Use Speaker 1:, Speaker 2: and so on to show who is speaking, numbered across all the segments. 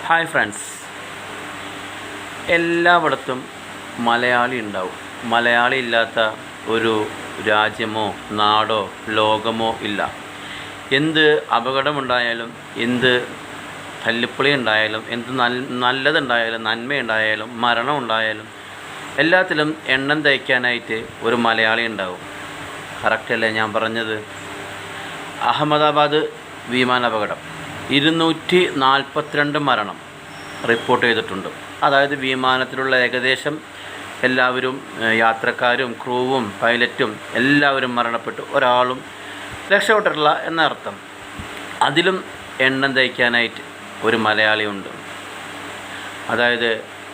Speaker 1: Hi friends, എല്ലായിടത്തും മലയാളി ഉണ്ടാവും. മലയാളി ഇല്ലാത്ത ഒരു രാജ്യമോ നാടോ ലോകമോ ഇല്ല. എന്ത് അപകടമുണ്ടായാലും, എന്ത് തല്ലിപ്പൊളി ഉണ്ടായാലും, എന്ത് നല്ലതുണ്ടായാലും, നന്മയുണ്ടായാലും, മരണം ഉണ്ടായാലും എല്ലാത്തിലും എണ്ണം തയ്ക്കാനായിട്ട് ഒരു മലയാളി ഉണ്ടാവും. കറക്റ്റല്ലേ ഞാൻ പറഞ്ഞത്? അഹമ്മദാബാദ് വിമാനാപകടം 242 മരണം റിപ്പോർട്ട് ചെയ്തിട്ടുണ്ട്. അതായത് വിമാനത്തിലുള്ള ഏകദേശം എല്ലാവരും, യാത്രക്കാരും ക്രൂവും പൈലറ്റും എല്ലാവരും മരണപ്പെട്ടു, ഒരാളും രക്ഷപ്പെട്ടിട്ടില്ല എന്നർത്ഥം. അതിലും എണ്ണം തയ്ക്കാനായിട്ട് ഒരു മലയാളിയുണ്ട്. അതായത്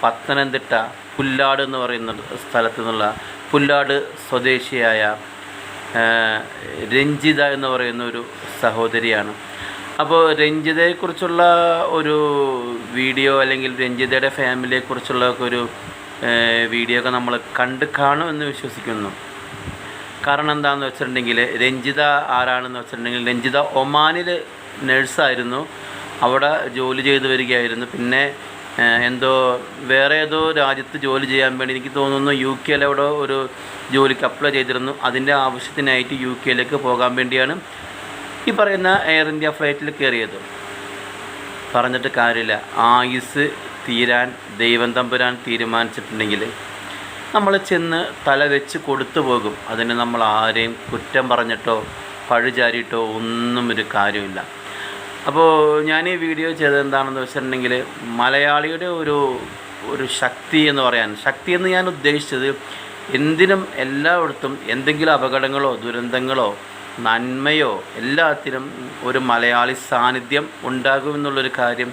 Speaker 1: പത്തനംതിട്ട പുല്ലാട് എന്ന് പറയുന്ന സ്ഥലത്തു നിന്നുള്ള പുല്ലാട് സ്വദേശിയായ രഞ്ജിത എന്ന് പറയുന്ന ഒരു സഹോദരിയാണ്. അപ്പോൾ രഞ്ജിതയെക്കുറിച്ചുള്ള ഒരു വീഡിയോ, അല്ലെങ്കിൽ രഞ്ജിതയുടെ ഫാമിലിയെക്കുറിച്ചുള്ള ഒരു വീഡിയോ ഒക്കെ നമ്മൾ കാണുമെന്ന് വിശ്വസിക്കുന്നു. കാരണം എന്താണെന്ന് വെച്ചിട്ടുണ്ടെങ്കിൽ, രഞ്ജിത ആരാണെന്ന് വെച്ചിട്ടുണ്ടെങ്കിൽ, രഞ്ജിത ഒമാനിൽ നഴ്സായിരുന്നു. അവിടെ ജോലി ചെയ്തു വരികയായിരുന്നു. പിന്നെ വേറെ ഏതോ രാജ്യത്ത് ജോലി ചെയ്യാൻ വേണ്ടി, എനിക്ക് തോന്നുന്നു യു കെയിൽ അവിടെ ഒരു ജോലിക്ക് അപ്ലൈ ചെയ്തിരുന്നു. അതിൻ്റെ ആവശ്യത്തിനായിട്ട് യു കെയിലേക്ക് പോകാൻ വേണ്ടിയാണ് ഈ പറയുന്ന എയർ ഇന്ത്യ ഫ്ലൈറ്റിൽ കയറിയത്. പറഞ്ഞിട്ട് കാര്യമില്ല. ആയുസ് തീരാൻ ദൈവം തമ്പുരാൻ തീരുമാനിച്ചിട്ടുണ്ടെങ്കിൽ നമ്മൾ ചെന്ന് തല വെച്ച് കൊടുത്തു പോകും. അതിന് നമ്മൾ ആരെയും കുറ്റം പറഞ്ഞിട്ടോ പഴിചാരിയിട്ടോ ഒന്നും ഒരു കാര്യമില്ല. അപ്പോൾ ഞാൻ ഈ വീഡിയോ ചെയ്തത് എന്താണെന്ന് വെച്ചിട്ടുണ്ടെങ്കിൽ, മലയാളിയുടെ ഒരു ശക്തി എന്ന് പറയാൻ, ശക്തി എന്ന് ഞാൻ ഉദ്ദേശിച്ചത്, എന്തിനും എല്ലായിടത്തും എന്തെങ്കിലും അപകടങ്ങളോ ദുരന്തങ്ങളോ നന്മയോ എല്ലാത്തിനും ഒരു മലയാളി സാന്നിധ്യം ഉണ്ടാകുമെന്നുള്ളൊരു കാര്യം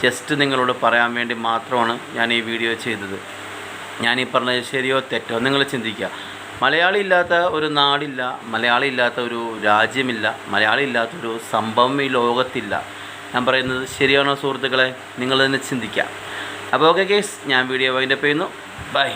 Speaker 1: ജസ്റ്റ് നിങ്ങളോട് പറയാൻ വേണ്ടി മാത്രമാണ് ഞാൻ ഈ വീഡിയോ ചെയ്തത്. ഞാനീ പറഞ്ഞത് ശരിയോ തെറ്റോ നിങ്ങൾ ചിന്തിക്കുക. മലയാളി ഇല്ലാത്ത ഒരു നാടില്ല, മലയാളി ഇല്ലാത്ത ഒരു രാജ്യമില്ല, മലയാളി ഇല്ലാത്തൊരു സംഭവം ഈ ലോകത്തില്ല. ഞാൻ പറയുന്നത് ശരിയാണോ സുഹൃത്തുക്കളെ? നിങ്ങൾ തന്നെ ചിന്തിക്കുക. അപ്പോൾ ഓക്കെ ഗൈസ്, ഞാൻ വീഡിയോ വൈൻഡപ്പ് ചെയ്യുന്നു. ബൈ.